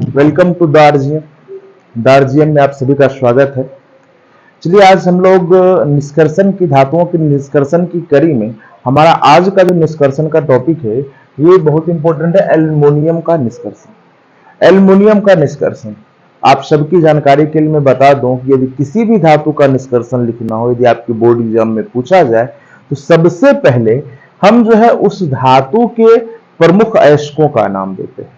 Welcome to दार्जियन में आप सभी का स्वागत है। चलिए आज हम लोग निष्कर्षण की धातुओं के निष्कर्षण की कड़ी में हमारा आज का जो निष्कर्षण का टॉपिक है ये बहुत इंपॉर्टेंट है, एल्युमिनियम का निष्कर्षण। एल्युमिनियम का निष्कर्षण आप सबकी जानकारी के लिए मैं बता दूं कि यदि किसी भी धातु का निष्कर्षण लिखना हो, यदि आपके बोर्ड एग्जाम में पूछा जाए तो सबसे पहले हम जो है उस धातु के प्रमुख अयस्कों का नाम देते हैं।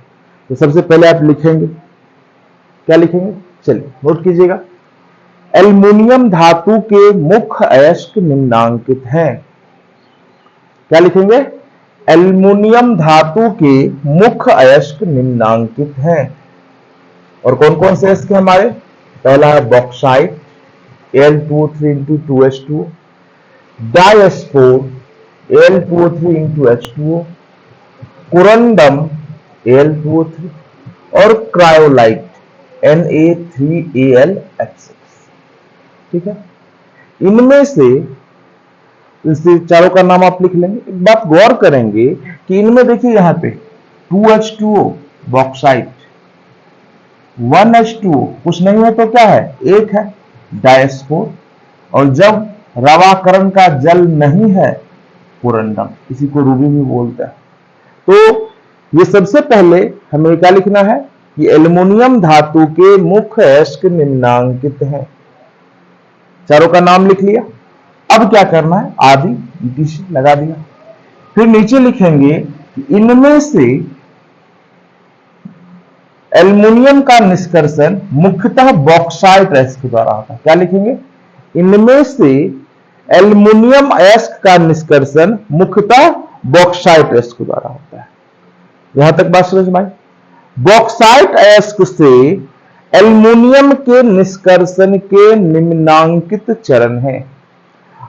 तो सबसे पहले आप लिखेंगे, क्या लिखेंगे, चलिए नोट कीजिएगा। एल्युमिनियम धातु के मुख्य अयस्क निम्नांकित हैं। क्या लिखेंगे? एल्युमिनियम धातु के मुख्य अयस्क निम्नांकित हैं। और कौन कौन से अयस्क हमारे? पहला है bauxite Al2O3 diaspore Al2O3 corundum Al2O3 और क्रायोलाइट Na3Al6। ठीक है, इनमें से चारों का नाम आप लिख लेंगे। एक बात गौर करेंगे कि इनमें देखिए यहां पे 2H2O बॉक्साइट, 1H2O कुछ नहीं है तो क्या है, एक है डायस्पोर, और जब रवाकरण का जल नहीं है कोरंडम, इसी को रूबी भी बोलता है। तो ये सबसे पहले हमें क्या लिखना है कि एल्युमिनियम धातु के मुख्य अयस्क निम्नांकित हैं। चारों का नाम लिख लिया। अब क्या करना है, आदि ETC लगा दिया। फिर नीचे लिखेंगे कि इनमें से एल्युमिनियम का निष्कर्षण मुख्यतः बॉक्साइट अयस्क द्वारा होता है। क्या लिखेंगे? इनमें से एल्युमिनियम अयस्क का निष्कर्षण मुख्यतः बॉक्साइट अयस्क द्वारा होता है। यहां तक बात समझ में आई? बॉक्साइट अयस्क से एल्युमिनियम के निष्कर्षण के निम्नांकित चरण हैं।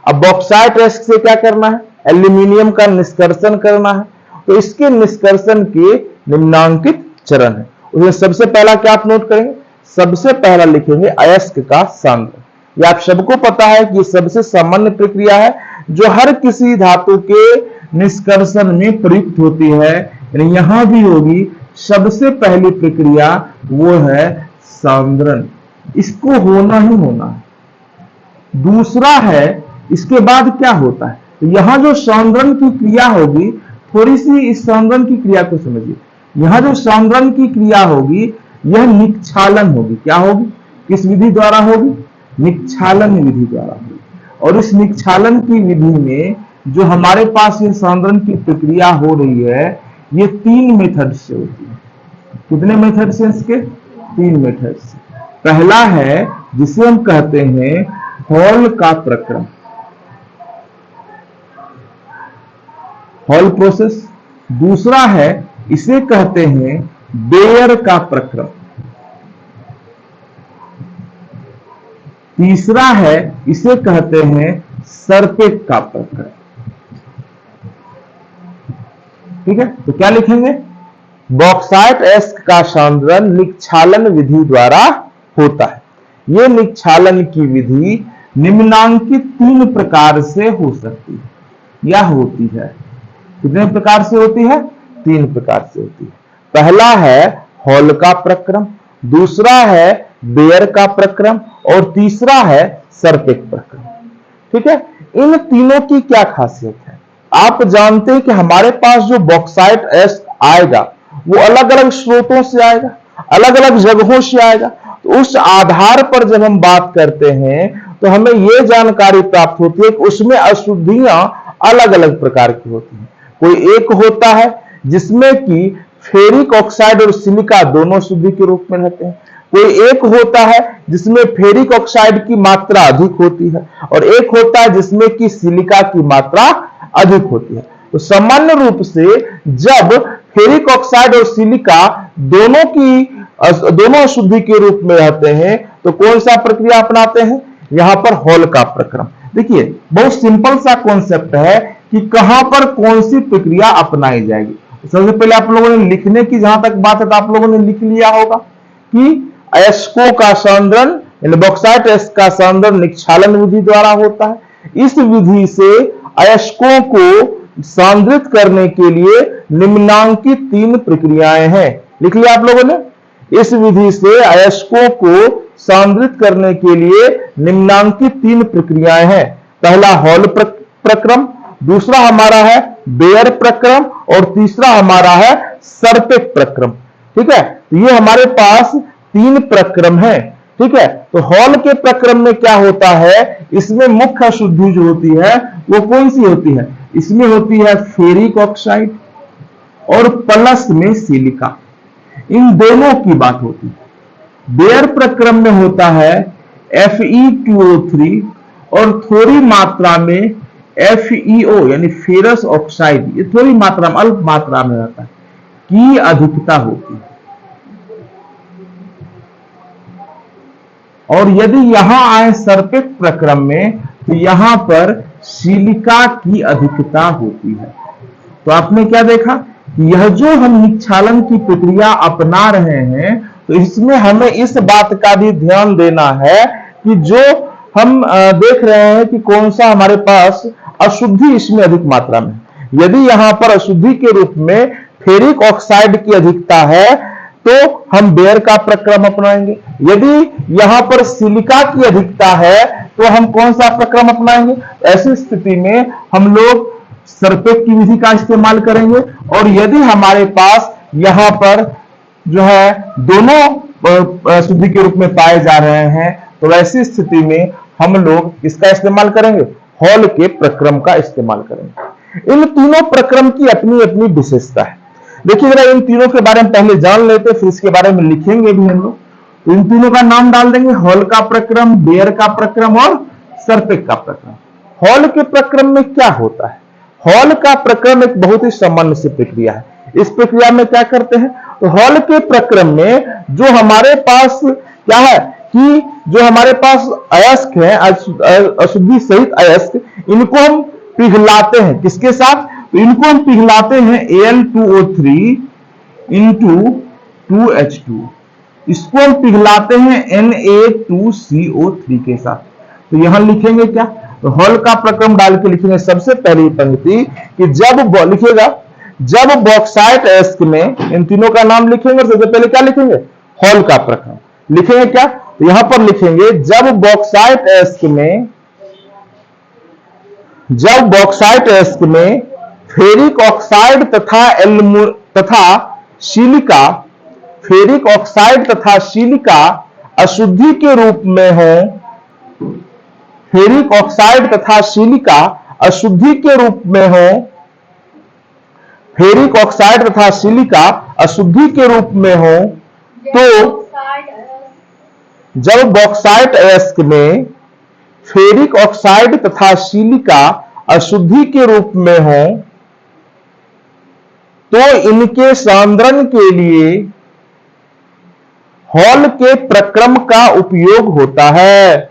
अब बॉक्साइट अयस्क से क्या करना है, एल्युमिनियम का निष्कर्षण करना है, तो इसके निष्कर्षण के निम्नांकित चरण है। उसमें सबसे पहला क्या आप नोट करेंगे, सबसे पहला लिखेंगे अयस्क का सांद्रण। यह आप सबको पता है कि सबसे सामान्य प्रक्रिया है जो हर किसी धातु के निष्कर्षण में प्रयुक्त होती है, यानी यहां भी होगी। सबसे पहली प्रक्रिया वो है सांद्रण, इसको होना ही होना है। दूसरा है, इसके बाद क्या होता है, तो यहां जो सांद्रण की क्रिया होगी, थोड़ी सी इस सांद्रण की क्रिया को समझिए। यहां जो सांद्रण की क्रिया होगी यह निक्षालन होगी। क्या होगी, किस विधि द्वारा होगी, निक्षालन विधि द्वारा होगी। और इस निक्षालन की विधि में जो हमारे पास ये सांद्रण की प्रक्रिया हो रही है, ये 3 मेथड से होती है। कितने मेथड से इसके? 3 मेथड से। पहला है जिसे हम कहते हैं हॉल का प्रक्रम, हॉल प्रोसेस। दूसरा है इसे कहते हैं बेयर का प्रक्रम। तीसरा है इसे कहते हैं सरपेट का प्रक्रम। ठीक है, तो क्या लिखेंगे, बॉक्साइट अयस्क का सांद्रण निक्षालन विधि द्वारा होता है। यह निक्षालन की विधि निम्नांकित 3 प्रकार से हो सकती है या होती है। कितने प्रकार से होती है? 3 प्रकार से होती है। पहला है हॉल का प्रक्रम, दूसरा है बेयर का प्रक्रम, और तीसरा है सरपेट प्रक्रम। ठीक है, इन तीनों की क्या खासियत है? आप जानते हैं कि हमारे पास जो बॉक्साइट अयस्क आएगा वो अलग अलग स्रोतों से आएगा, अलग अलग जगहों से आएगा। तो उस आधार पर जब हम बात करते हैं तो हमें यह जानकारी प्राप्त होती है कि उसमें अशुद्धियां अलग अलग प्रकार की होती हैं। कोई एक होता है जिसमें कि फेरिक ऑक्साइड और सिलिका दोनों शुद्धि के रूप में रहते हैं। कोई एक होता है जिसमें फेरिक ऑक्साइड की मात्रा अधिक होती है, और एक होता है जिसमें कि सिलिका की मात्रा अधिक होती है। तो सामान्य रूप से जब फेरिक ऑक्साइड और सिलिका दोनों अशुद्धि के रूप में रहते हैं तो कौन सा प्रक्रिया अपनाते हैं, यहां पर हॉल का प्रक्रम। देखिए बहुत सिंपल सा कॉन्सेप्ट है कि कहां पर कौन सी प्रक्रिया अपनाई जाएगी। सबसे पहले आप लोगों ने लिखने की जहां तक बात है तो आप लोगों ने लिख लिया होगा कि अयस्कों का सांद्रण, यानी बॉक्साइट अयस्क का सांद्रण निक्षालन विधि द्वारा होता है। इस विधि से अयस्कों को सांद्रित करने के लिए निम्नांकित 3 प्रक्रियाएं हैं। लिख लिया आप लोगों ने? इस विधि से अयस्कों को सांद्रित करने के लिए निम्नांकित 3 प्रक्रियाएं हैं। पहला हॉल प्रक्रम, दूसरा हमारा है बेयर प्रक्रम और तीसरा हमारा है सर्पेक प्रक्रम। ठीक है, तो ये हमारे पास 3 प्रक्रम है। ठीक है, तो हॉल के प्रक्रम में क्या होता है, इसमें मुख्य अशुद्धि जो होती है वो कौन सी होती है, इसमें होती है फेरिक ऑक्साइड और प्लस में सिलिका, इन दोनों की बात होती है। बेयर प्रक्रम में होता है Fe2O3 और थोड़ी मात्रा में FeO यानी फेरस ऑक्साइड, ये थोड़ी मात्रा में, अल्प मात्रा में रहता है, की अधिकता होती है। और यदि यहां आए सर्पेक प्रक्रम में तो यहां पर सिलिका की अधिकता होती है। तो आपने क्या देखा, यह जो हम निक्षालन की प्रक्रिया अपना रहे हैं, तो इसमें हमें इस बात का भी ध्यान देना है कि जो हम देख रहे हैं कि कौन सा हमारे पास अशुद्धि इसमें अधिक मात्रा में, यदि यहां पर अशुद्धि के रूप में फेरिक ऑक्साइड की अधिकता है तो हम बेयर का प्रक्रम अपनाएंगे। यदि यहां पर सिलिका की अधिकता है तो हम कौन सा प्रक्रम अपनाएंगे। ऐसी स्थिति में हम लोग सर्पेक की विधि का इस्तेमाल करेंगे। और यदि हमारे पास यहां पर जो है दोनों शुद्धि के रूप में पाए जा रहे हैं तो वैसी स्थिति में हम लोग इसका इस्तेमाल करेंगे, हॉल के प्रक्रम का इस्तेमाल करेंगे। इन तीनों प्रक्रम की अपनी अपनी विशेषता है। देखिए जरा इन तीनों के बारे में पहले जान लेते, फिर इसके बारे में लिखेंगे भी हम लोग। तो इन तीनों का नाम डाल देंगे, हॉल का प्रक्रम, बेयर का प्रक्रम और सर्पेक का प्रक्रम। हॉल के प्रक्रम में क्या होता है, हॉल का प्रक्रम एक बहुत ही सामान्य सी प्रक्रिया है। इस प्रक्रिया में क्या करते हैं, तो हॉल के प्रक्रम में जो हमारे पास क्या है कि जो हमारे पास अयस्क है, अशुद्धि सहित अयस्क, इनको हम पिघलाते हैं। किसके साथ, तो इनको हम पिघलाते हैं Al2O3 इंटू 2H2, इसको हम पिघलाते हैं Na2CO3 के साथ। तो यहां लिखेंगे क्या, तो हॉल का प्रक्रम डाल के लिखेंगे सबसे पहली पंक्ति कि जब लिखिएगा, जब बॉक्साइट अयस्क में, इन तीनों का नाम लिखेंगे, सबसे पहले क्या लिखेंगे, हॉल का प्रक्रम लिखेंगे क्या, तो यहां पर लिखेंगे जब बॉक्साइट अयस्क में फेरिक ऑक्साइड तथा सिलिका, फेरिक ऑक्साइड तथा सिलिका अशुद्धि के रूप में हो, फेरिक ऑक्साइड तथा सिलिका अशुद्धि के रूप में हो, फेरिक ऑक्साइड तथा सिलिका अशुद्धि के रूप में हो, तो जब बॉक्साइट अयस्क में फेरिक ऑक्साइड तथा सिलिका अशुद्धि के रूप में हो तो इनके सांद्रण के लिए हॉल के प्रक्रम का उपयोग होता है,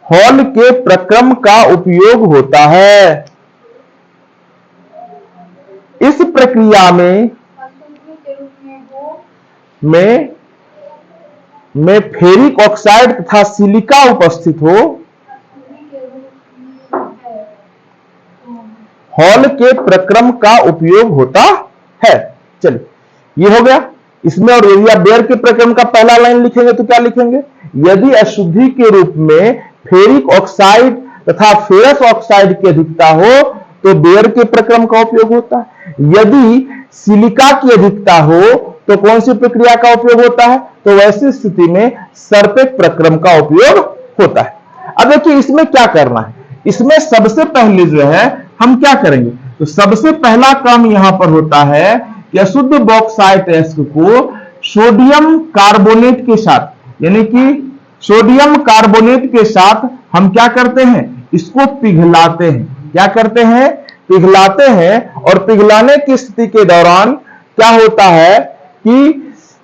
हॉल के प्रक्रम का उपयोग होता है। इस प्रक्रिया में फेरिक ऑक्साइड तथा सिलिका उपस्थित हो, हॉल के प्रक्रम का उपयोग होता है। चलिए ये हो गया इसमें। और यदि आप बेयर के प्रक्रम का पहला लाइन लिखेंगे तो क्या लिखेंगे, यदि अशुद्धि के रूप में फेरिक ऑक्साइड तथा फेरस ऑक्साइड की अधिकता हो तो बेयर के प्रक्रम का उपयोग होता है। यदि सिलिका की अधिकता हो तो कौन सी प्रक्रिया का उपयोग होता है, तो वैसी स्थिति में सर्पेक प्रक्रम का उपयोग होता है। अब देखिए इसमें क्या करना है, इसमें सबसे पहले जो है हम क्या करेंगे, तो सबसे पहला काम यहां पर होता है कि अशुद्ध बॉक्साइट अयस्क को सोडियम कार्बोनेट के साथ, यानी कि सोडियम कार्बोनेट के साथ हम क्या करते हैं, इसको पिघलाते हैं। क्या करते हैं, पिघलाते हैं। और पिघलाने की स्थिति के दौरान क्या होता है कि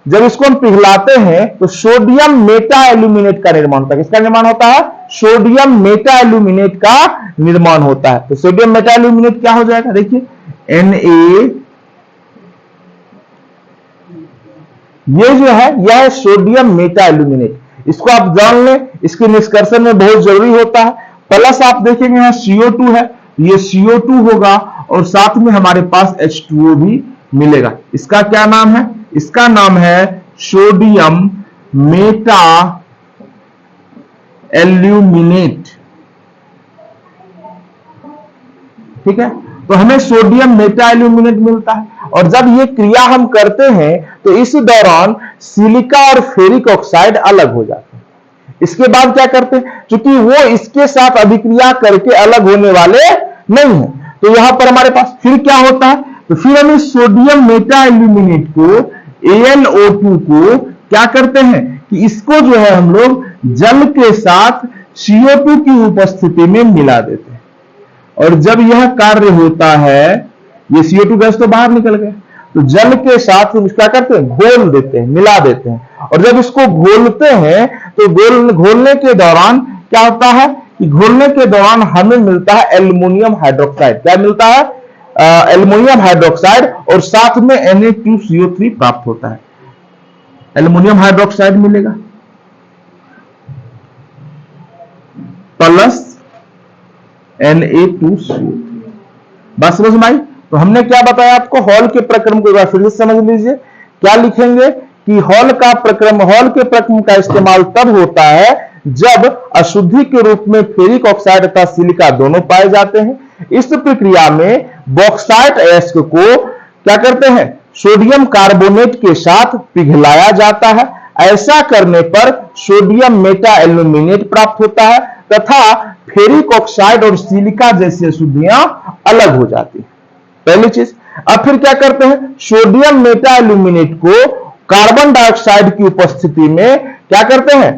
जब इसको हम पिघलाते हैं तो सोडियम मेटा एल्यूमिनेट का निर्माण होता है। किसका निर्माण होता है, सोडियम मेटा एल्यूमिनेट का निर्माण होता है। तो सोडियम मेटा एल्यूमिनेट क्या हो जाएगा, देखिए Na, ये जो है यह है सोडियम मेटा एल्यूमिनेट। इसको आप जान लें, इसके निष्कर्षण में बहुत जरूरी होता है। प्लस आप देखेंगे यहां CO2 है, ये CO2 होगा और साथ में हमारे पास H2O भी मिलेगा। इसका क्या नाम है, इसका नाम है सोडियम मेटा एल्यूमिनेट। ठीक है, तो हमें सोडियम मेटा एल्यूमिनेट मिलता है। और जब ये क्रिया हम करते हैं तो इस दौरान सिलिका और फेरिक ऑक्साइड अलग हो जाते हैं। इसके बाद क्या करते हैं, क्योंकि वो इसके साथ अभिक्रिया करके अलग होने वाले नहीं है, तो यहां पर हमारे पास फिर क्या होता है, तो फिर हम इस सोडियम मेटा एल्यूमिनेट को AlO2 को क्या करते हैं कि इसको जो है हम लोग जल के साथ CO2 की उपस्थिति में मिला देते हैं। और जब यह कार्य होता है, ये CO2 गैस तो बाहर निकल गया, तो जल के साथ क्या करते हैं, घोल देते हैं, मिला देते हैं। और जब इसको घोलते हैं तो घोलने के दौरान क्या होता है कि घोलने के दौरान हमें मिलता है एल्युमिनियम हाइड्रोक्साइड। क्या मिलता है, एल्युमिनियम हाइड्रोक्साइड, और साथ में Na2CO3 प्राप्त होता है। एल्युमिनियम हाइड्रोक्साइड मिलेगा प्लस Na2CO3। बात समझ में आई? तो हमने क्या बताया आपको, हॉल के प्रक्रम को एक बार फिर से समझ लीजिए। क्या लिखेंगे कि हॉल के प्रक्रम का इस्तेमाल तब होता है जब अशुद्धि के रूप में फेरिक ऑक्साइड तथा सिलिका दोनों पाए जाते हैं। इस प्रक्रिया में बॉक्साइट अयस्क को क्या करते हैं, सोडियम कार्बोनेट के साथ पिघलाया जाता है। ऐसा करने पर सोडियम मेटा एल्यूमिनेट प्राप्त होता है तथा फेरिक ऑक्साइड और सिलिका जैसी अशुद्धियां अलग हो जाती है। पहली चीज। अब फिर क्या करते हैं, सोडियम मेटा एल्यूमिनेट को कार्बन डाइऑक्साइड की उपस्थिति में क्या करते हैं,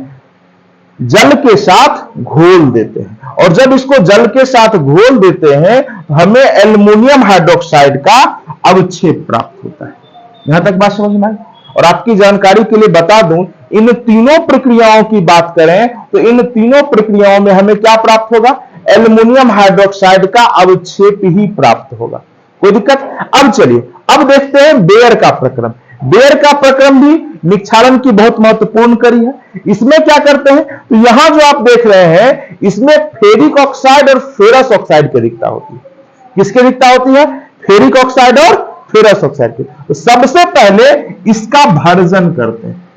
जल के साथ घोल देते हैं। और जब इसको जल के साथ घोल देते हैं तो हमें एल्युमिनियम हाइड्रोक्साइड का अवक्षेप प्राप्त होता है। यहां तक बात समझ में आई? और आपकी जानकारी के लिए बता दूं, इन तीनों प्रक्रियाओं की बात करें तो इन तीनों प्रक्रियाओं में हमें क्या प्राप्त होगा, एल्युमिनियम हाइड्रोक्साइड का अवक्षेप ही प्राप्त होगा। कोई दिक्कत? अब चलिए अब देखते हैं बेयर का प्रक्रम। बेयर का प्रक्रम भी निक्षालन की बहुत महत्वपूर्ण कड़ी है। इसमें क्या करते हैं, तो यहां जो आप देख रहे हैं इसमें फेरिक ऑक्साइड और फेरस ऑक्साइड की अधिकता होती है। किसकी अधिकता होती है, फेरिक ऑक्साइड और फेरस ऑक्साइड की। तो सबसे पहले इसका भर्जन करते हैं।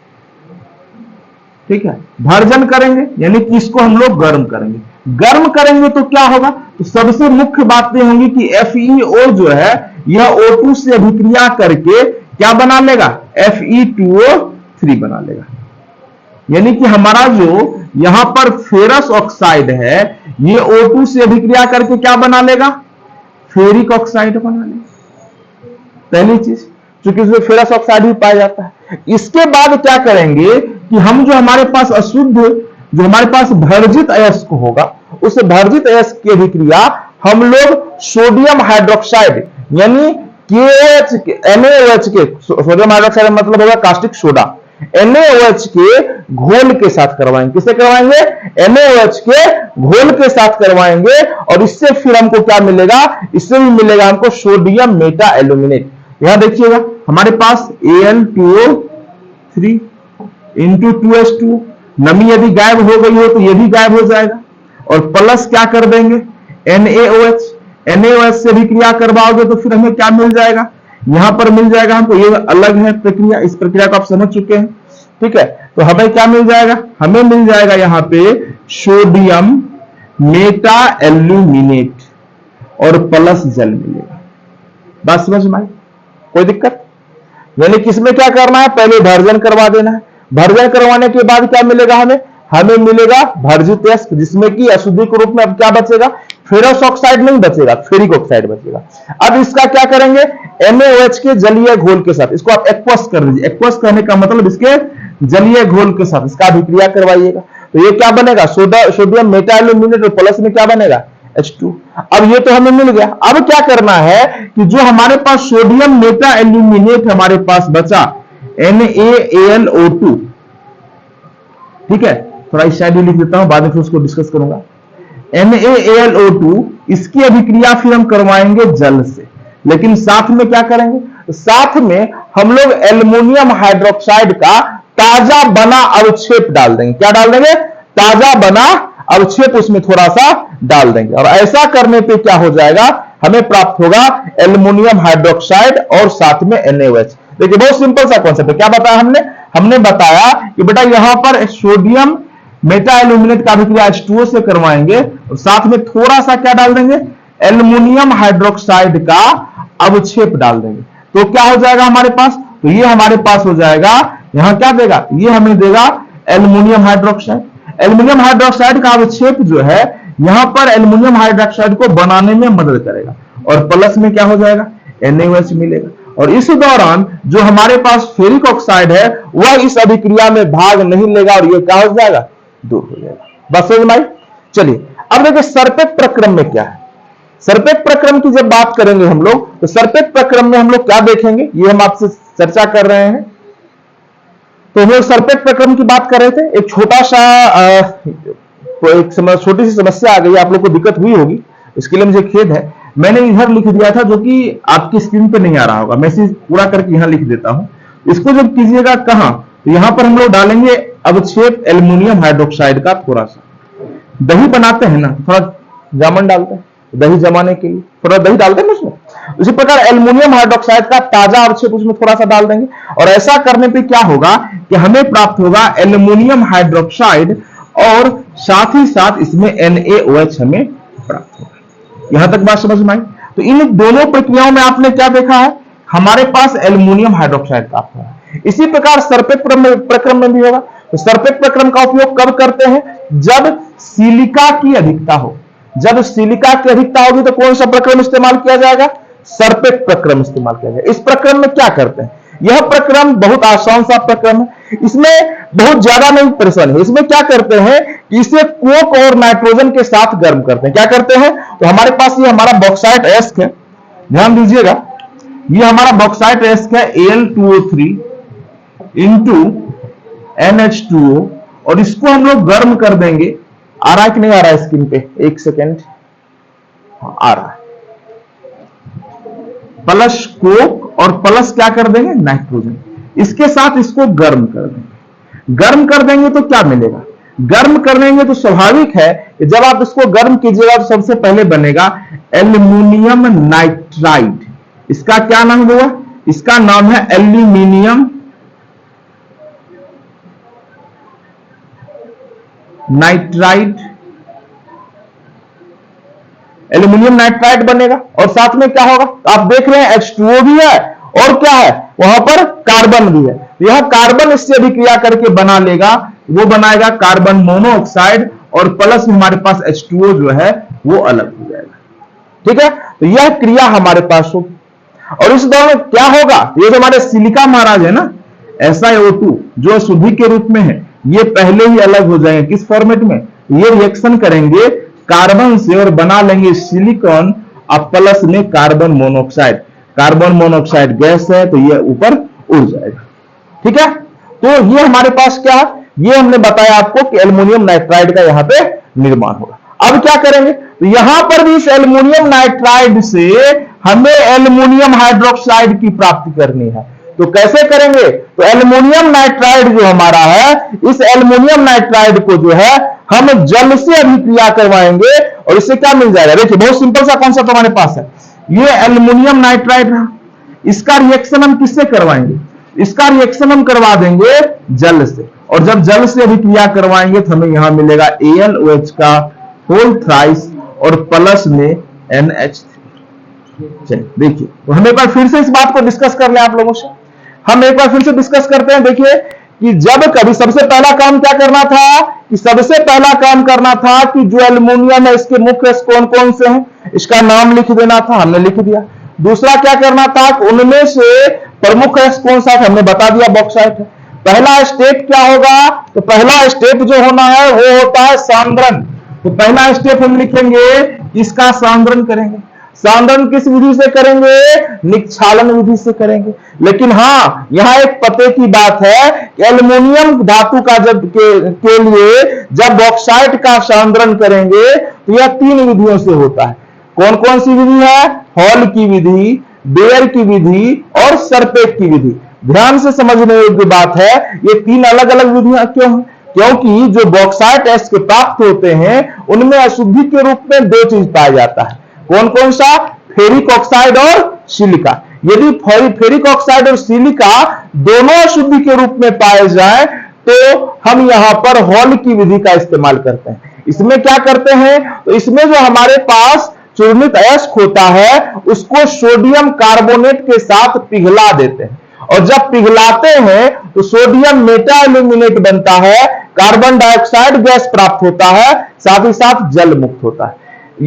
ठीक है, भर्जन करेंगे यानी कि इसको हम लोग गर्म करेंगे। गर्म करेंगे तो क्या होगा, तो सबसे मुख्य बातें होंगी कि FeO जो है यह O2 से अभिक्रिया करके क्या बना लेगा, Fe2O3 बना लेगा। यानी कि हमारा जो यहां पर फेरस ऑक्साइड है ये O2 से अभिक्रिया करके क्या बना लेगा, फेरिक ऑक्साइड बना लेगा। पहली चीज, क्योंकि उसमें फेरस ऑक्साइड भी पाया जाता है। इसके बाद क्या करेंगे कि हम जो हमारे पास अशुद्ध, जो हमारे पास भर्जित अयस्क होगा, उस भर्जित अयस्क की अभिक्रिया हम लोग सोडियम हाइड्रोक्साइड यानी KOH NaOH के, सोडियम हाइड्रोक्साइड मतलब होगा कास्टिक सोडा, NaOH के घोल के साथ करवाएंगे। किससे करवाएंगे, NaOH के घोल के साथ करवाएंगे। और इससे फिर हमको क्या मिलेगा, इससे भी मिलेगा हमको सोडियम मेटा एल्यूमिनेट। यहां देखिएगा हमारे पास Al2O3 इंटू 2H2, नमी यदि गायब हो गई हो तो ये भी गायब हो जाएगा। और प्लस क्या कर देंगे NaOH, NaOH से भी क्रिया करवाओगे तो फिर हमें क्या मिल जाएगा, यहां पर मिल जाएगा हमको, ये अलग है प्रक्रिया, इस प्रक्रिया को आप समझ चुके हैं। ठीक है, तो हमें क्या मिल जाएगा, हमें मिल जाएगा यहां पे सोडियम मेटा एल्यूमिनेट और प्लस जल मिलेगा। बात समझ में आई? कोई दिक्कत? यानी किसमें क्या करना है, पहले भर्जन करवा देना है। भर्जन करवाने के बाद क्या मिलेगा हमें, हमें मिलेगा भर्जित अयस्क, जिसमें कि अशुद्धि के रूप में अब क्या बचेगा, फेरस ऑक्साइड नहीं बचेगा, फेरिक ऑक्साइड बचेगा। अब इसका क्या करेंगे, NaOH के जलीय घोल के साथ इसको आप एक्वस कर दीजिए। एक्वस करने का मतलब इसके जलीय घोल के साथ इसका अभिक्रिया करवाइएगा। तो ये क्या बनेगा, सोडियम मेटा एल्यूमिनेट और प्लस में क्या बनेगा, H2। अब ये तो हमें मिल गया। अब क्या करना है कि जो हमारे पास सोडियम मेटा एल्यूमिनेट हमारे पास बचा NaAlO2, ठीक है, थोड़ा इस साइड लिख देता हूं, बाद में फिर उसको डिस्कस करूंगा। NaAlO2 इसकी अभिक्रिया फिर हम करवाएंगे जल से, लेकिन साथ में क्या करेंगे, साथ में हम लोग एल्युमिनियम हाइड्रोक्साइड का ताजा बना अवक्षेप डाल देंगे। क्या डाल देंगे, ताजा बना अवक्षेप उसमें थोड़ा सा डाल देंगे। और ऐसा करने पे क्या हो जाएगा, हमें प्राप्त होगा एल्युमिनियम हाइड्रोक्साइड और साथ में NaOH। देखिए बहुत सिंपल सा कॉन्सेप्ट है। क्या बताया हमने बताया कि बेटा यहां पर सोडियम मेटा एल्यूमिनेट का अभिक्रिया H2O से करवाएंगे और साथ में थोड़ा सा क्या डाल देंगे, एल्युमिनियम हाइड्रोक्साइड का अवक्षेप डाल देंगे। तो क्या हो जाएगा हमारे पास, तो ये हमारे पास हो जाएगा, यहां क्या देगा, ये हमें देगा एल्युमिनियम हाइड्रोक्साइड। एल्युमिनियम हाइड्रोक्साइड का अवक्षेप जो है यहां पर एल्युमिनियम हाइड्रोक्साइड को बनाने में मदद करेगा और प्लस में क्या हो जाएगा, NaOH मिलेगा। और इस दौरान जो हमारे पास फेरिक ऑक्साइड है वह इस अभिक्रिया में भाग नहीं लेगा और ये क्या हो जाएगा, दूर हो जाएगा। बस समझ में आई। चलिए अब देखिए सरपेट प्रक्रम में क्या है। सरपेट प्रक्रम की जब बात करेंगे हम लोग, तो सरपेट प्रक्रम में हम लोग क्या देखेंगे, ये हम आपसे चर्चा कर रहे हैं। तो हम लोग सरपेट प्रक्रम की बात कर रहे थे। एक छोटा सा छोटी सी समस्या आ गई, आप लोग को दिक्कत हुई होगी, इसके लिए मुझे खेद है। मैंने इधर लिख दिया था जो कि आपकी स्क्रीन पे नहीं आ रहा होगा, मैं इसे पूरा करके यहां लिख देता हूं। इसको जब कीजिएगा कहां, तो यहां पर हम लोग डालेंगे अवक्षेप एल्युमिनियम हाइड्रोक्साइड का थोड़ा सा। दही बनाते हैं ना, थोड़ा जामन डालते हैं दही जमाने के लिए, थोड़ा दही डालते हैं उसमें। उसी प्रकार एल्युमिनियम हाइड्रोक्साइड का ताजा अवक्षेप उसमें थोड़ा सा डाल देंगे और ऐसा करने पे क्या होगा कि हमें प्राप्त होगा एल्युमिनियम हाइड्रोक्साइड और साथ ही साथ इसमें NaOH हमें प्राप्त होगा। यहां तक बात समझ में आई। तो इन दोनों प्रक्रियाओं में आपने क्या देखा है, हमारे पास एल्युमिनियम हाइड्रोक्साइड प्राप्त होगा। इसी प्रकार सरपेट प्रक्रम में भी होगा। तो सरपेट प्रक्रम का उपयोग कब करते हैं, जब सिलिका की अधिकता हो। जब सिलिका की अधिकता होगी तो कौन सा प्रक्रम इस्तेमाल किया जाएगा, सरपेट प्रक्रम इस्तेमाल किया जाएगा। इस प्रक्रम में क्या करते हैं, यह प्रक्रम बहुत आसान सा प्रक्रम है, इसमें बहुत ज्यादा नहीं परेशानी है। इसमें क्या करते हैं कि इसे कोक और नाइट्रोजन के साथ गर्म करते हैं। क्या करते हैं, तो हमारे पास ये हमारा बॉक्साइट एस्क है, ध्यान दीजिएगा, ये हमारा बॉक्साइट एस्क है Al2O3 इंटू NH2O और इसको हम लोग गर्म कर देंगे। आ रहा है कि नहीं आ रहा है स्क्रीन पे, एक सेकेंड, आ रहा है। प्लस कोक और प्लस क्या कर देंगे, नाइट्रोजन, इसके साथ इसको गर्म कर देंगे। गर्म कर देंगे तो क्या मिलेगा, गर्म कर देंगे तो स्वाभाविक है कि जब आप इसको गर्म कीजिएगा तो सबसे पहले बनेगा एल्युमिनियम नाइट्राइड। इसका क्या नाम हुआ, इसका नाम है एल्यूमिनियम नाइट्राइड। एल्युमिनियम नाइट्राइड बनेगा और साथ में क्या होगा, आप देख रहे हैं H2O भी है और क्या है, वहां पर कार्बन भी है। यह कार्बन इससे अभिक्रिया करके बना लेगा, वो बनाएगा कार्बन मोनोऑक्साइड और प्लस हमारे पास H2O जो है वो अलग हो जाएगा। ठीक है, तो यह क्रिया हमारे पास होगी और इस दौरान क्या होगा, ये जो हमारे सिलिका महाराज है ना, SiO2 जो शुद्धि के रूप में है, ये पहले ही अलग हो जाएंगे। किस फॉर्मेट में, ये रिएक्शन करेंगे कार्बन से और बना लेंगे सिलिकॉन और प्लस में carbon monoxide. Carbon monoxide gas है तो ये ऊपर उड़ जाएगा। ठीक है, तो ये हमारे पास क्या है, ये हमने बताया आपको कि एल्युमिनियम नाइट्राइड का यहां पे निर्माण होगा। अब क्या करेंगे, तो यहां पर भी इस एल्युमिनियम नाइट्राइड से हमें एल्युमिनियम हाइड्रोक्साइड की प्राप्ति करनी है। तो कैसे करेंगे, तो एल्युमिनियम नाइट्राइड जो हमारा है, इस एल्युमिनियम नाइट्राइड को जो है हम जल से अभिक्रिया करवाएंगे और इससे क्या मिल जाएगा। देखिए बहुत सिंपल सा कॉन्सेप्ट हमारे पास है, ये एल्युमिनियम नाइट्राइड है, इसका रिएक्शन हम किससे करवाएंगे, इसका रिएक्शन हम करवा देंगे जल से और जब जल से अभिक्रिया करवाएंगे तो हमें यहां मिलेगा AlOH का होल थ्राइस और प्लस में NH3। चलिए देखिए, तो हम एक बार फिर से इस बात को डिस्कस कर ले आप लोगों से, हम एक बार फिर से डिस्कस करते हैं। देखिए कि जब कभी सबसे पहला काम क्या करना था, कि सबसे पहला काम करना था कि जो एल्युमिनियम है इसके मुख्य कौन कौन से हैं, इसका नाम लिख देना था, हमने लिख दिया। दूसरा क्या करना था, उनमें से प्रमुख कौन सा था, हमने बता दिया बॉक्साइट है। पहला स्टेप क्या होगा, तो पहला स्टेप जो होना है वो होता है सांद्रण। तो पहला स्टेप हम लिखेंगे, इसका सांद्रण करेंगे। सांद्रण किस विधि से करेंगे, निक्षालन विधि से करेंगे। लेकिन हाँ, यहां एक पते की बात है कि एल्युमिनियम धातु का के लिए जब बॉक्साइट का सांद्रण करेंगे तो यह 3 विधियों से होता है। कौन कौन सी विधि है, हॉल की विधि, बेयर की विधि और सरपेट की विधि। ध्यान से समझने योग्य बात है, ये 3 अलग अलग विधियां क्यों हैं, क्योंकि जो बॉक्साइट एस्क प्राप्त होते हैं उनमें अशुद्धि के रूप में 2 चीज पाया जाता है। कौन कौन सा, फेरिक ऑक्साइड और सिलिका। यदि फेरिक ऑक्साइड और सिलिका दोनों अशुद्धि के रूप में पाए जाए तो हम यहां पर हॉल की विधि का इस्तेमाल करते हैं। इसमें क्या करते हैं, तो इसमें जो हमारे पास चूर्णित अयस्क होता है उसको सोडियम कार्बोनेट के साथ पिघला देते हैं, और जब पिघलाते हैं तो सोडियम मेटा एल्यूमिनेट बनता है, कार्बन डाइऑक्साइड गैस प्राप्त होता है, साथ ही साथ जल मुक्त होता है।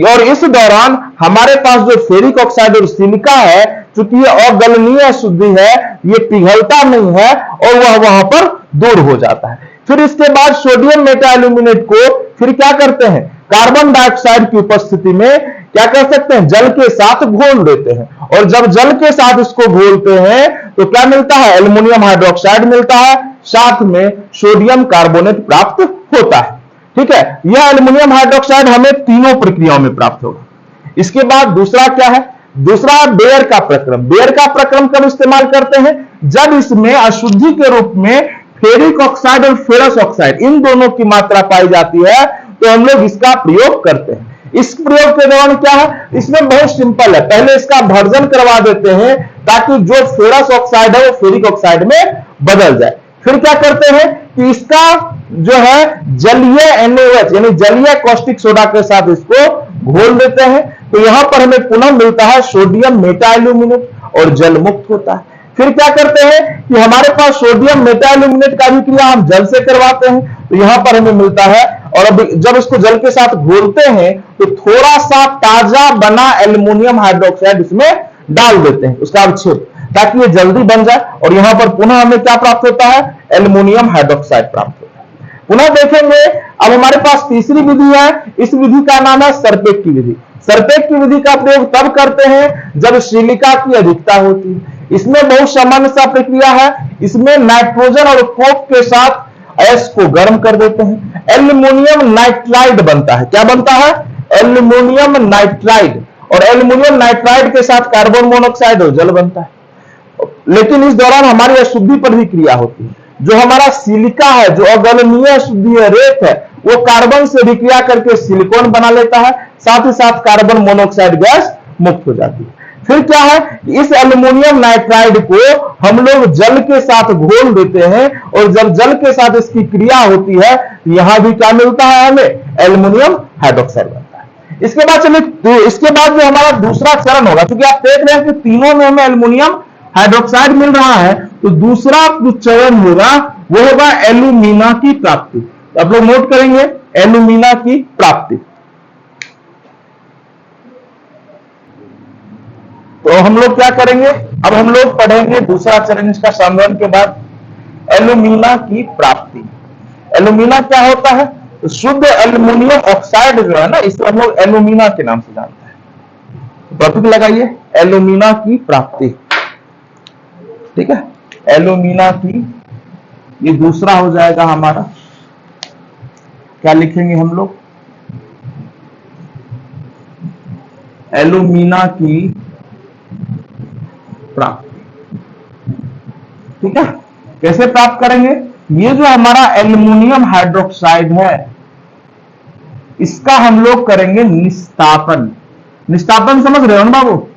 और इस दौरान हमारे पास जो फेरिक ऑक्साइड और सिलिका है, चूंकि ये अगलनीय अशुद्धि है, ये पिघलता नहीं है और वह वहां पर दूर हो जाता है। फिर इसके बाद सोडियम मेटा एल्यूमिनेट को फिर क्या करते हैं, कार्बन डाइऑक्साइड की उपस्थिति में क्या कर सकते हैं, जल के साथ घोल देते हैं, और जब जल के साथ इसको घोलते हैं तो क्या मिलता है, एल्युमिनियम हाइड्रोक्साइड मिलता है, साथ में सोडियम कार्बोनेट प्राप्त होता है। ठीक है, यह एल्युमिनियम हाइड्रोक्साइड हमें तीनों प्रक्रियाओं में प्राप्त होगा। इसके बाद दूसरा क्या है, दूसरा बेयर का प्रक्रम। बेयर का प्रक्रम कब इस्तेमाल करते हैं, जब इसमें अशुद्धि के रूप में फेरिक ऑक्साइड और फेरस ऑक्साइड इन दोनों की मात्रा पाई जाती है, तो हम लोग इसका प्रयोग करते हैं। इस प्रयोग के दौरान क्या है, इसमें बहुत सिंपल है, पहले इसका भर्जन करवा देते हैं ताकि जो फेरस ऑक्साइड है वो फेरिक ऑक्साइड में बदल जाए। फिर क्या करते हैं कि इसका जो है जलीय NaOH यानी जलीय कॉस्टिक सोडा के साथ इसको घोल देते हैं, तो यहां पर हमें पुनः मिलता है सोडियम मेटा एल्यूमिनेट और जल मुक्त होता है। फिर क्या करते हैं कि हमारे पास सोडियम मेटा एल्यूमिनेट का भी क्रिया हम जल से करवाते हैं, तो यहां पर हमें मिलता है, और अब जब इसको जल के साथ घोलते हैं तो थोड़ा सा ताजा बना एल्युमिनियम हाइड्रोक्साइड इसमें डाल देते हैं, उसका अवक्षेप, ताकि ये जल्दी बन जाए, और यहां पर पुनः हमें क्या प्राप्त होता है, एल्युमिनियम हाइड्रोक्साइड प्राप्त होता है। पुनः देखेंगे, अब हमारे पास तीसरी विधि है, इस विधि का नाम है सरपेक की विधि। सरपेक की विधि का प्रयोग तब करते हैं जब सिलिका की अधिकता होती है। इसमें बहुत सामान्य सा प्रक्रिया है, इसमें नाइट्रोजन और कोक के साथ अयस्क को गर्म कर देते हैं, एल्युमिनियम नाइट्राइड बनता है। क्या बनता है, एल्युमिनियम नाइट्राइड, और एल्युमिनियम नाइट्राइड के साथ कार्बन मोनोऑक्साइड और जल बनता है। लेकिन इस दौरान हमारी अशुद्धि पर भी क्रिया होती है। जो हमारा सिलिका है, जो अगलनीय अशुद्धि है, रेत है, वो कार्बन से विक्रिया करके सिलिकॉन बना लेता है, साथ ही साथ कार्बन मोनोऑक्साइड गैस मुक्त हो जाती है। फिर क्या है, इस एल्युमिनियम नाइट्राइड को हम लोग जल के साथ घोल देते हैं, और जब जल के साथ इसकी क्रिया होती है, यहां भी क्या मिलता है, हमें एल्युमिनियम हाइड्रोक्साइड बनता है। इसके बाद चलिए, तो इसके बाद जो हमारा दूसरा चरण होगा, क्योंकि आप देख रहे हैं कि तीनों में हमें एल्युमिनियम हाइड्रोक्साइड मिल रहा है, तो दूसरा जो चरण होगा वो होगा एल्यूमिना की प्राप्ति। तो आप लोग नोट करेंगे, एल्यूमिना की प्राप्ति। तो हम लोग क्या करेंगे, अब हम लोग पढ़ेंगे दूसरा चरण इसका संवरण के बाद, एल्यूमिना की प्राप्ति। एल्यूमिना क्या होता है, तो शुद्ध एल्युमिनियम ऑक्साइड जो है ना, इसे हम लोग एल्यूमिना के नाम से जानते हैं। प्रतीक लगाइए, एल्यूमिना की प्राप्ति। ठीक है, एल्यूमिना की, ये दूसरा हो जाएगा हमारा, क्या लिखेंगे हम लोग, एल्यूमिना की प्राप्ति। ठीक है, कैसे प्राप्त करेंगे, ये जो हमारा एल्युमिनियम हाइड्रोक्साइड है, इसका हम लोग करेंगे निस्तापन। निस्तापन समझ रहे हो ना बाबू,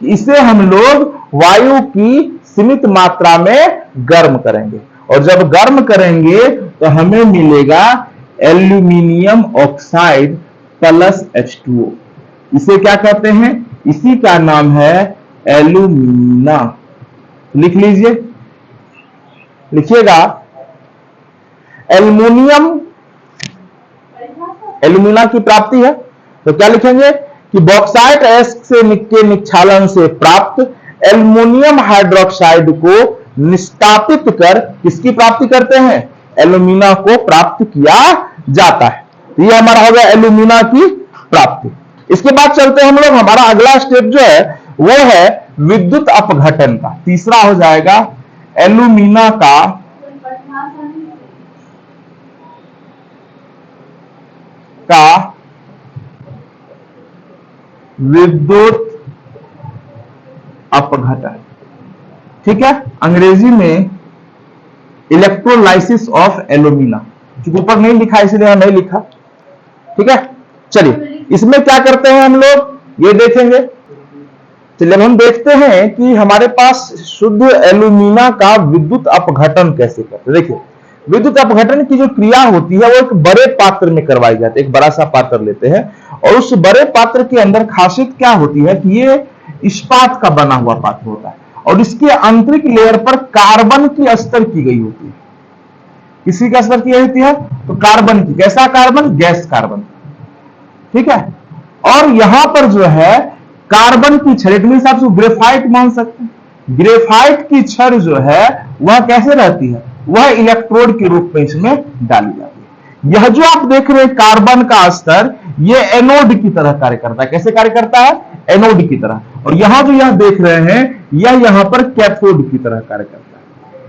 इसे हम लोग वायु की सीमित मात्रा में गर्म करेंगे, और जब गर्म करेंगे तो हमें मिलेगा एल्युमिनियम ऑक्साइड प्लस H2O। इसे क्या कहते हैं, इसी का नाम है एल्यूमिना। लिख लीजिए, लिखिएगा एल्युमिनियम, एल्युमिना की प्राप्ति है, तो क्या लिखेंगे कि बॉक्साइट अयस्क से के निक्षालन से प्राप्त एल्युमिनियम हाइड्रोक्साइड को निस्तापित कर किसकी प्राप्ति करते हैं, एल्युमिना को प्राप्त किया जाता है। तो ये हमारा हो गया एल्युमिना की प्राप्ति। इसके बाद चलते हैं हम लोग, हमारा अगला स्टेप जो है वो है विद्युत अपघटन का। तीसरा हो जाएगा एल्युमिना का विद्युत अपघटन। ठीक है, अंग्रेजी में इलेक्ट्रोलाइसिस ऑफ एल्युमिना, क्योंकि ऊपर नहीं लिखा इसलिए नहीं लिखा। ठीक है, चलिए इसमें क्या करते हैं हम लोग, ये देखेंगे। चलिए अब हम देखते हैं कि हमारे पास शुद्ध एल्यूमिना का विद्युत अपघटन कैसे करते हैं। देखिए, विद्युत अपघटन की जो क्रिया होती है वो एक बड़े पात्र में करवाई जाती है। एक बड़ा सा पात्र लेते हैं और उस बड़े पात्र के अंदर खासियत क्या होती है कि ये इस्पात का बना हुआ पात्र होता है और इसके आंतरिक लेयर पर कार्बन की अस्तर की गई होती है। किसी का अस्तर की गई होती है? तो कार्बन की। कैसा कार्बन? Gas carbon. ठीक है। और यहां पर जो है कार्बन की छड़, इट मींस आप ग्रेफाइट मान सकते हैं। ग्रेफाइट की छड़ जो है वह कैसे रहती है? वह इलेक्ट्रोड के रूप में इसमें डाली जाती है। यह जो आप देख रहे हैं कार्बन का स्तर, यह एनोड की तरह कार्य करता है। कैसे कार्य करता है? एनोड की तरह। और यहां जो यह देख रहे हैं यह यहां पर कैथोड की तरह कार्य करता है।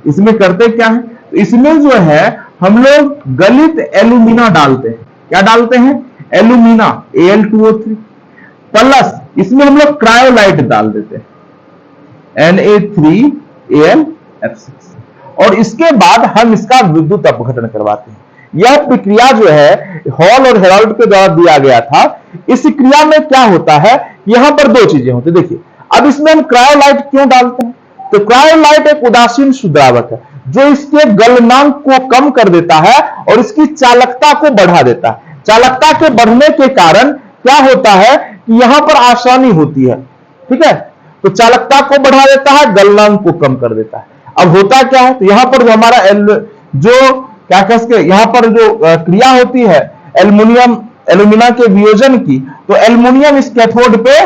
इसमें करते क्या है? तो इसमें जो है हम लोग गलित एल्यूमिना डालते हैं। क्या डालते हैं? एल्यूमिना, Al2O3 प्लस इसमें हम लोग क्रायोलाइट डाल देते हैं, Na3Al(F6) और इसके बाद हम इसका विद्युत अपघटन करवाते हैं। यह प्रक्रिया जो है हॉल और हेराल्ड के द्वारा दिया गया था। इस क्रिया में क्या होता है? यहां पर दो चीजें होती है। देखिए, अब इसमें हम क्रायोलाइट क्यों डालते हैं? तो क्रायोलाइट एक उदासीन शुद्रावक है जो इसके गलनांक को कम कर देता है और इसकी चालकता को बढ़ा देता है। चालकता के बढ़ने के कारण क्या होता है कि यहां पर आसानी होती है। ठीक है, तो चालकता को बढ़ा देता है, गलनांक को कम कर देता है। अब होता क्या है? तो यहां पर जो हमारा जो क्या कहते हैं, यहां पर जो क्रिया होती है एल्यूमिना के वियोजन की, तो एल्यूमिनियम इस कैथोड पे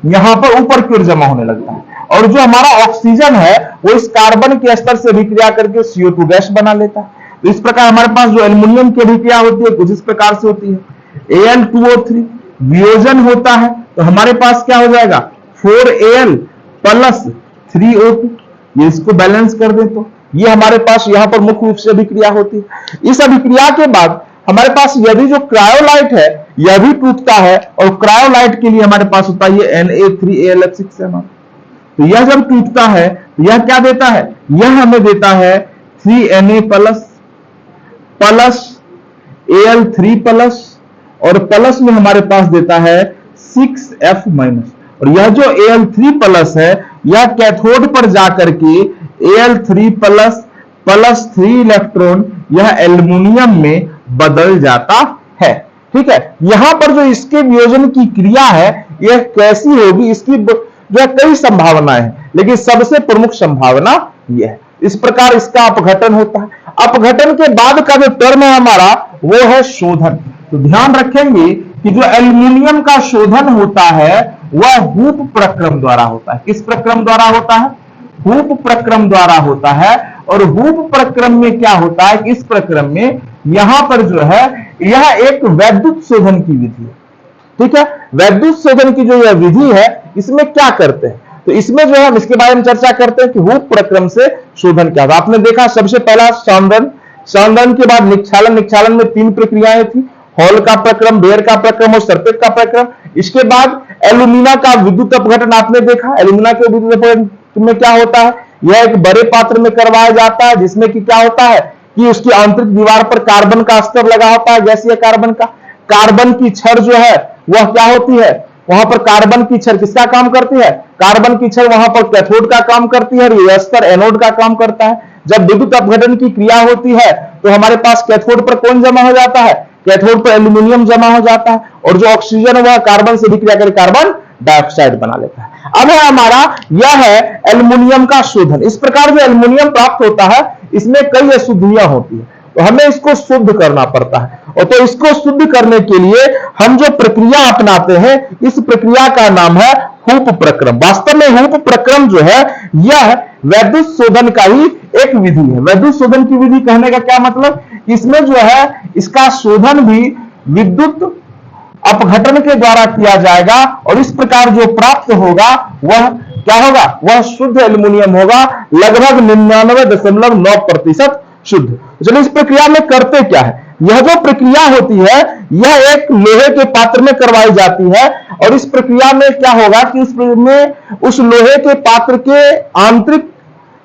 यहां पर ऊपर की ओर जमा होने लगता है और जो हमारा ऑक्सीजन है वो इस कार्बन के स्तर से अभिक्रिया करके CO2 गैस बना लेता है। तो इस प्रकार हमारे पास जो एल्यूमिनियम की अभिक्रिया होती है कुछ इस प्रकार से होती है। Al2O3 वियोजन होता है तो हमारे पास क्या हो जाएगा? 4Al plus 3O2। ये इसको बैलेंस कर दे तो ये हमारे पास यहां पर मुख्य रूप से अभिक्रिया होती है। इस अभिक्रिया के बाद हमारे पास यदि जो क्रायोलाइट है यह भी टूटता है और क्रायोलाइट के लिए हमारे पास होता है Na3Al(F6) तो यह जब टूटता है तो यह क्या देता है? यह हमें देता है 3Na प्लस Al3 प्लस और प्लस में हमारे पास देता है 6F माइनस। और यह जो Al3 प्लस है यह कैथोड पर जाकर के Al3 प्लस प्लस 3 इलेक्ट्रॉन यह एल्यूमिनियम में बदल जाता है। ठीक है, यहां पर जो इसके वियोजन की क्रिया है यह कैसी होगी, इसकी जो कई संभावनाएं हैं लेकिन सबसे प्रमुख संभावना यह है। इस प्रकार इसका अपघटन होता है। अपघटन के बाद का जो टर्म है हमारा वो है शोधन। तो ध्यान रखेंगे कि जो एल्यूमिनियम का शोधन होता है वह हूप प्रक्रम द्वारा होता है। किस प्रक्रम द्वारा होता है? हूप प्रक्रम द्वारा होता है। और हूप प्रक्रम में क्या होता है? इस प्रक्रम में यहां पर जो है यह एक वैद्युत शोधन की विधि है। ठीक है, वैद्युत शोधन की जो यह विधि है इसमें क्या करते हैं? तो इसमें जो है हम इसके बारे में चर्चा करते हैं कि हूप प्रक्रम से शोधन क्या था। आपने देखा सबसे पहला सौंदन, सौंदन के बाद निक्षालन। निक्षालन में 3 प्रक्रियाएं थी, हॉल का प्रक्रम, बेयर का प्रक्रम और सरपेट का प्रक्रम। इसके बाद एल्यूमिना का विद्युत अपघटन आपने देखा। एल्यूमिना के विद्युत अपघटन में क्या होता है? यह एक बड़े पात्र में करवाया जाता है जिसमें कि क्या होता है कि उसकी आंतरिक दीवार पर कार्बन का स्तर लगा होता है, गैसीय कार्बन का। कार्बन की छड़ जो है वह क्या होती है? वहां पर कार्बन की छड़ किसका काम करती है? कार्बन की छड़ वहां पर कैथोड का काम करती है और यह स्तर एनोड का काम करता है। जब विद्युत अपघटन की क्रिया होती है तो हमारे पास कैथोड पर कौन जमा हो जाता है? कैथोड पर एल्यूमिनियम जमा हो जाता है और जो ऑक्सीजन है वह कार्बन से विक्रिया कर कार्बन डाइऑक्साइड बना लेता है। अब है हमारा यह है एल्यूमिनियम का शोधन। इस प्रकार जो एल्यूमिनियम प्राप्त होता है इसमें कई अशुद्धियां होती है तो हमें इसको शुद्ध करना पड़ता है। और तो इसको शुद्ध करने के लिए हम जो प्रक्रिया अपनाते हैं इस प्रक्रिया का नाम है हूप प्रक्रम। वास्तव में हूप प्रक्रम जो है यह वैद्युत शोधन का ही एक विधि है। वैद्युत शोधन की विधि कहने का क्या मतलब? इसमें जो है इसका शोधन भी विद्युत अपघटन के द्वारा किया जाएगा और इस प्रकार जो प्राप्त होगा वह क्या होगा? वह शुद्ध एल्यूमिनियम होगा, लगभग 99.9% शुद्ध। चलिए इस प्रक्रिया में करते क्या है? यह जो प्रक्रिया होती है यह एक लोहे के पात्र में करवाई जाती है और इस प्रक्रिया में क्या होगा कि उस लोहे के पात्र के आंतरिक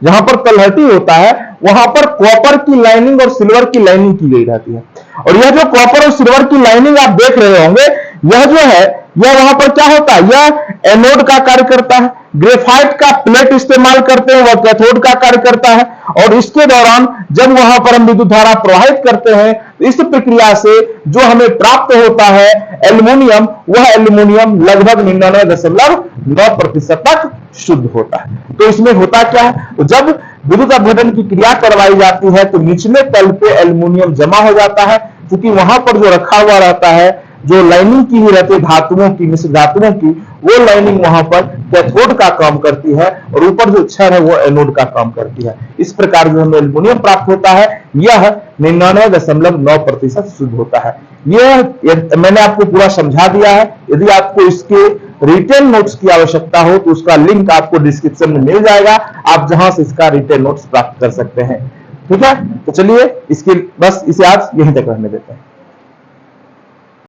जहां पर तलहटी होता है वहां पर कॉपर की लाइनिंग और सिल्वर की लाइनिंग की गई रहती है। और यह जो कॉपर और सिल्वर की लाइनिंग आप देख रहे होंगे यह जो है यह वहां पर क्या होता है, यह एनोड का कार्य करता है। ग्रेफाइट का प्लेट इस्तेमाल करते हैं, वह कैथोड का कार्य करता है। और इसके दौरान जब वहां पर हम विद्युत धारा प्रवाहित करते हैं, तो इस प्रक्रिया से जो हमें प्राप्त होता है एल्युमिनियम, वह एल्युमिनियम लगभग 99.9% तक शुद्ध होता है। तो इसमें होता क्या है, तो जब विद्युत अपघटन की क्रिया करवाई जाती है तो निचले तल पे एल्युमिनियम जमा हो जाता है, क्योंकि वहां पर जो रखा हुआ रहता है, जो लाइनिंग की हुई रहती है धातुओं की, मिश्र धातुओं की, वो लाइनिंग वहां पर कैथोड का काम करती है और ऊपर जो छड़ है वो एनोड का काम करती है। इस प्रकार जो हमें एल्युमिनियम प्राप्त होता है यह 99.9% शुद्ध होता है। यह मैंने आपको पूरा समझा दिया है। यदि आपको इसके रिटेन नोट्स की आवश्यकता हो तो उसका लिंक आपको डिस्क्रिप्शन में मिल जाएगा, आप जहां से इसका रिटेन नोट्स प्राप्त कर सकते हैं। ठीक है, तो चलिए इसके बस इसे आज यहीं तक रहने देते हैं।